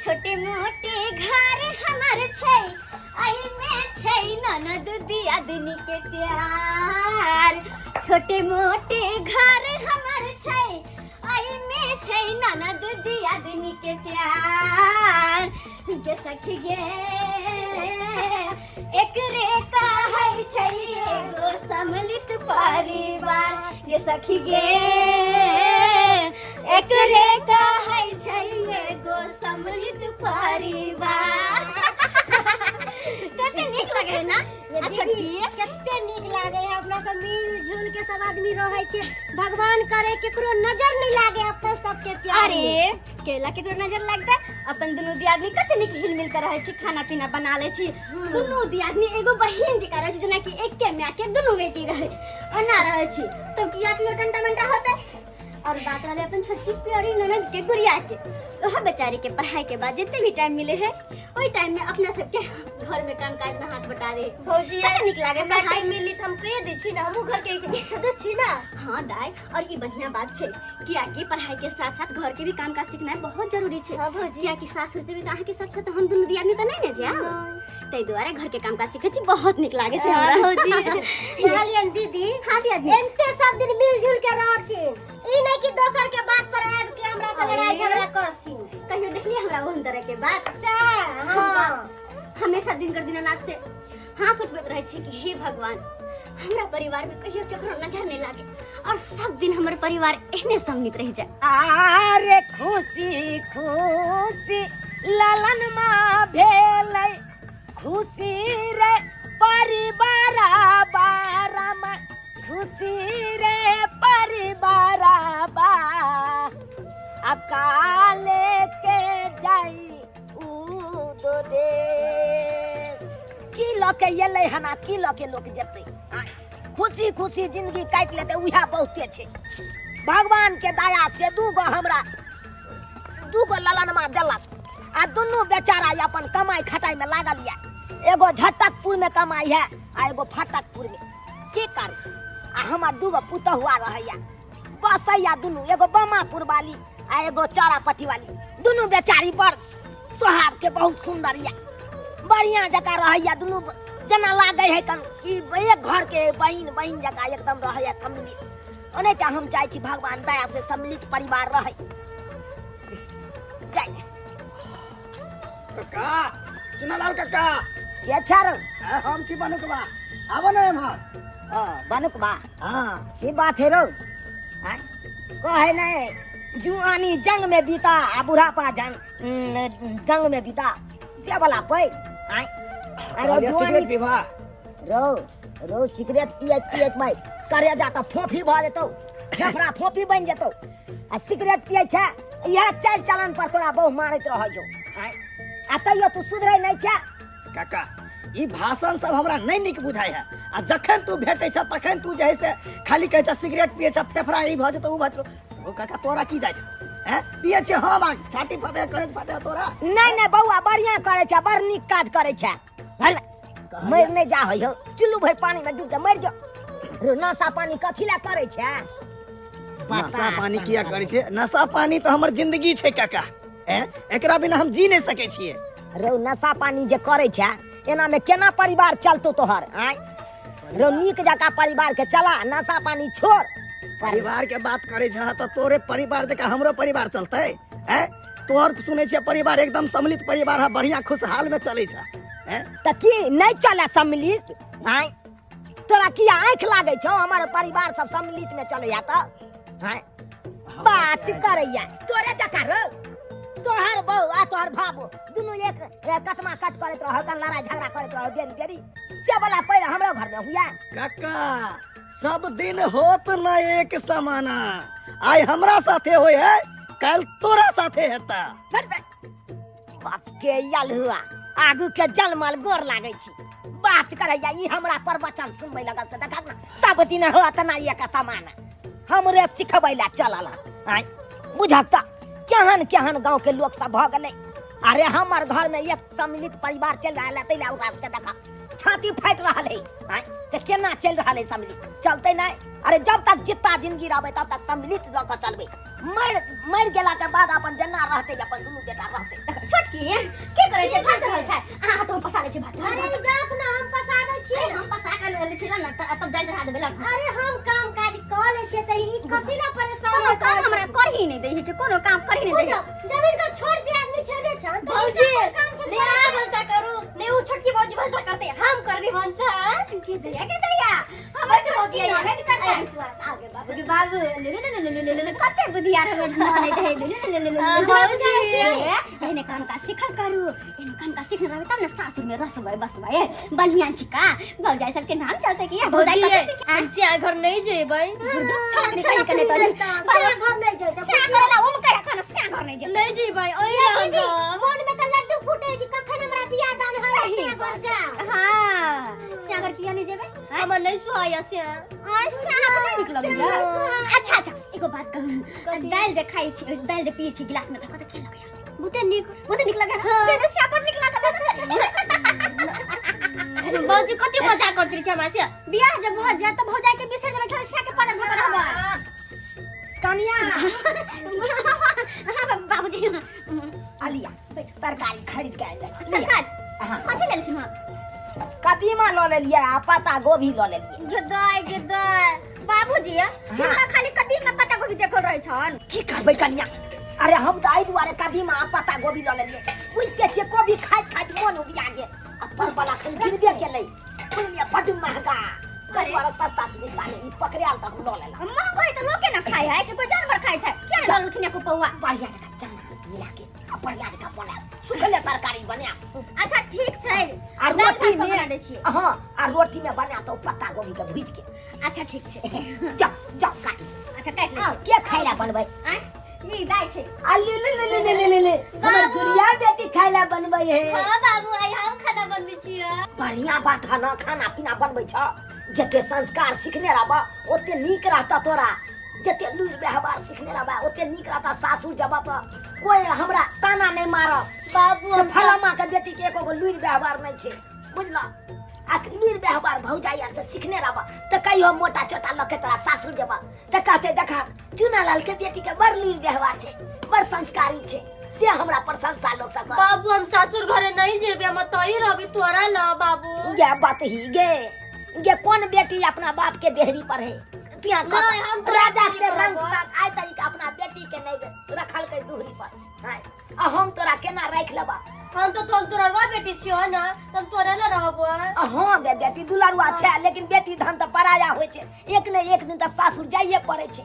छोटे मोटे घर हमार छै आई में छै ननद दियादनी के प्यार। छोटे मोटे घर हमार छै आई में छै ननद दियादनी के प्यार। गे सखी गे एकरे कहै छै एगो सम्मिलित परिवार। गे सखी गे एकरे कहै छै एगो सम्मिलित परिवार। कते नीक लगे ना छोटकी, कते नीक लागे है। अपना सब मिलजुल के सब आदमी रहे के, भगवान करे केकरो नजर नहीं लागे अपन सबके प्यार। अरे केला केकरो नजर लगता अपन दुनू दियादनी कते नीक हिल मिल कर रहे छी, खाना पीना बना ले छी। दुनू दियादनी एगो बहिन जी रहे छी, जेना कि एके माय के दुनू बेटी रहे ओना रहे छी। तो किया कि टंटा मंटा होते। और बात वाले अपन छोटकी प्यारी ननद के गुड़िया के, वह बेचारी के पढ़ाई के बाद जितने भी टाइम मिले है वही टाइम में अपना सबके घर में काम काज में हाथ बटा दे। भौजी निक लागे पढ़ाई मिली त हम कह दे छी ना, हमहु घर के एक सदस्य छी ना। हाँ दाई, और ये बढ़िया बात है किया कि पढ़ाई के साथ साथ घर के भी काम काज सीखना बहुत जरूरी है। हाँ भौजी, किया कि सास ससुर भी कहाँ के साथ साथ हम दोनों दियादनी तो नहीं ने जा, तै द्वारा घर के काम काज सीखे छी बहुत निक लागे छै हमरा। भौजी कहलियन दीदी, हाँ दियादनी एनते सब दिन मिलजुल के रहथिन, ई नहीं कि दोसर के बात पर आब के हमरा से लड़ाई झगड़ा करथिन। कहियो देखलिए हमरा ओहन तरह के बात। हाँ हमेशा दिन कर दीनानाथ से हाथ उठबैत रहे छी कि हे भगवान हमरा परिवार में कहियो केकरो नजर नहीं लागे और सब दिन हमर परिवार एहने सम्मिलित रह जाए। आरे खुशी खुशी ललन माँ भेलै, खुशी रे परिवार बारमा, खुशी रे परिवार बा। अकाले के जाई उदो दे की लके एलै हना, की लके लोग जेतै। खुशी खुशी जिंदगी काटि लेतै उहे बहुते छै। भगवान के दया से दूगो हमरा दूगो ललनमा देलक आ दुनू बेचारा अपन कमाई खटाई में लागल है। एगो झटकपुर में कमाई है आ एगो फटकपुर में। की कर आ हमार दूगो पुतहुआ रहैया बसैया दुनू, एगो बमापुर वाली आ एगो चौरापट्टी वाली। दुनू बेचारी बड़ स्वभाव के बहुत सुंदर या बढ़िया जगह रहैया। दुनू जना लागे है कन कि एक घर के बहिन बहिन जगह एकदम रहैया सम्मिलित। ओने का हम चाहे छी भगवान दया से सम्मिलित परिवार रहे। जय काका, चुनालाल काका, ये छारो हम छी बनुकबा, आबो ना एम्हर। बनुक बा हाँ की बात है रो। कहे नहीं जुआनी जंग में बीता आ बुढ़ापा जंग में बीता से वाला पे। अरे सिगरेट पीबा। रो रो सिगरेट पियत भाई करे जाता फोफी भ जेतो, फेफड़ा फोफी बन जेतो। आ सिगरेट पियै छै यह चाल चलन पर तोरा बहु मारत रह जो। आ तैयो तू सुधरै नहीं छै। काका ई भाषण सब हमरा नहीं निक बुझाय है। आ जखन तू भेटै छ तखन तू जे है से खाली कहै छ सिगरेट पियै छ, फेफड़ा ई भ जेतो उ भ जेतो। ओ काका तोरा की जाय छ? हैं पियै छ हम छाती फटे करे फटे तोरा? नहीं नहीं बउआ बढ़िया करे छ, बड़ निक काज करे छ। भर मर नहीं जा हो चुल्लू भर पानी में डूब के मर जो। रो नशा पानी कथी ला करे छ? नशा पानी किया करे छे? नशा पानी तो हमर जिंदगी छे काका। हैं एकरा बिना हम जी नहीं सके छिए। रो नशा पानी जे करे छ एना में केना परिवार चलतो तोहर? आय रो नीक जका परिवार के चला, नशा पानी छोड़। परिवार के बात करे छ तो तोरे परिवार जका हमरो परिवार चलते हैं? तोहर सुने छे परिवार एकदम सम्मिलित परिवार है, बढ़िया खुशहाल में चले छ। हैं त की नहीं चले सम्मिलित? आय तोरा की आंख लागे छौ हमारे परिवार सब सम्मिलित में चले या त? आय बात करैया तोरे जका रो। तोहर बहू आ तोहर भाबो दुनू एक कटमा कट करत रह, कन लड़ाई झगड़ा करत रह देरी देरी से वाला पहले हमरो घर में हुआ। काका सब दिन होत न एक समाना। आज हमरा साथे होय है, कल तोरा साथे हेता। बाप के यल हुआ आगू के जलमल गोर लागे छी। बात करैया ई हमरा प्रवचन सुनबै लगल से देखा ना सब दिन होत ना एक समान। हमरे सिखबै ला चलल। आय बुझत केहन केहन गांव के लोग सब भ गेलै। अरे हमर घर में एक सम्मिलित परिवार चल रहा है, तैला ओकरा से देखा छाती फाट रहा है। से केना चल रहा है सम्मिलित? चलते नहीं। अरे जब तक जितना जिंदगी रहबे तब तक सम्मिलित रह के चलबे। मर गेला के बाद अपन जना रहते अपन दुनू बेटा रहते। छोटकी लग अरे हम काम काज कर ले छे त ई कथि ना परेशान कोनो है काम हमरा कर ही नहीं दे के कोनो काम कर ही नहीं दे जमीन को छोड़ दे आदमी छे छ भौजी नहीं आ भंसा करू नहीं वो छोटकी भौजी भंसा करते हम कर भी भंसा के दैया हमर तो होती है यार करता विश्वास आगे बाबू रे बाबू ले कते बुधियार हमर माने दे ले भौजी एने काम का सिखल करू एने काम का सिखल रहे तब न सासुर में रस भए बस भए बनिया छिका भौजाई सब के नाम चलते कि भौजाई हमसे आ घर नहीं जेबै खाली कहीं कने तो घर नहीं जाए स्या करेला ओम कहे खाना स्या घर नहीं जे नहीं जेबै ओइ हम मन में त लड्डू फूटे जी कखन हमरा बियाह दान होय सही ते घर जा हां स्या घर किया नहीं जेबे हम नहीं सुहाया से अच्छा निकल अच्छा अच्छा एगो बात कहूं दाल जे खाई छी दाल जे पिए छी गिलास में त कत के लगे बहुते निक लगे तेरे स्या पर निक बाजी कति मजा करती छ हमरा से बियाह जब हो जाए तो भौजाई के बिसर जब खेल स्या के पड़ल भकर हवा कनिया हां बाबूजी अलिया तरकारी खरीद के आइले सरकार हां कथि ले छी हां कदीमा ल लेलिए आ पत्ता गोभी ल लेलिए गदाय बाबूजी हिनका खाली कदीम में पत्ता गोभी देखल रहै छन की करबै कनिया अरे हम त आई दुआरे कदीमा आ पत्ता गोभी ल लेलिए बुझते छियै कोबी खाइत मन उबिया गेल आ परवल अखन गिरबे गेलै बुझलिए बड्ड महंगा ताहि दुआरे सस्ता सुविस्ता नहीं पकड़ाल त हम ल लेला महंगाई तो लोके ना खाय है कि कोई जानवर खाय छै क्या जानलखिन को पौआ बढ़िया जगह चना मिला के आ बढ़िया जगह बना सुखले तरकारी बना अच्छा ठीक छै आ रोटी में बना दे छियै हां आ रोटी में बना तो पत्ता गोभी के भूज के अच्छा ठीक छै जाओ काट अच्छा काट ले के खाइला बनबै आय ई दाई छै आ ले हमर गुड़िया बेटी खाइला बनबै है हां बाबू आई हम खाना बनबै छियै बढ़िया बात है ना खाना पीना बनबै छ जते संस्कार सीखने रहबा ओते नीक रहता तोरा जते लुइर व्यवहार सीखने रहबा ओते नीक रहता सासुर जबा त कोई हमरा ताना नहीं मारब बाबू से हम फलामा के बेटी के एको लुइर व्यवहार नहीं छै बुझला आ लुइर व्यवहार भौजाई आर से सीखने रहबा त कहियो मोटा चोटा लके तोरा सासुर जबा त कहते देखा चुनालाल के बेटी के बड़ लुइर व्यवहार छै बड़ संस्कारी छै से हमरा प्रशंसा लोग सब कर बाबू हम सासुर घरे नहीं जेबै हम तई रहबी तोरा ल बाबू गे बात ही गे कौन बेटी अपना बाप के देहरी पर है तिया नहीं, हम तो राजा राजी से करब। रंग तक आइ तरीक अपना बेटी के नहीं रखल के दूहरी पर हाय आ हम तोरा केना राख लेबा हम तो तोरा बेटी छियो ना तब तोरा न रहबो हाँ गे बेटी दुलारुआ छै लेकिन बेटी धन त पराया होय छै एक ने एक दिन त सासुर जाइए पड़े छै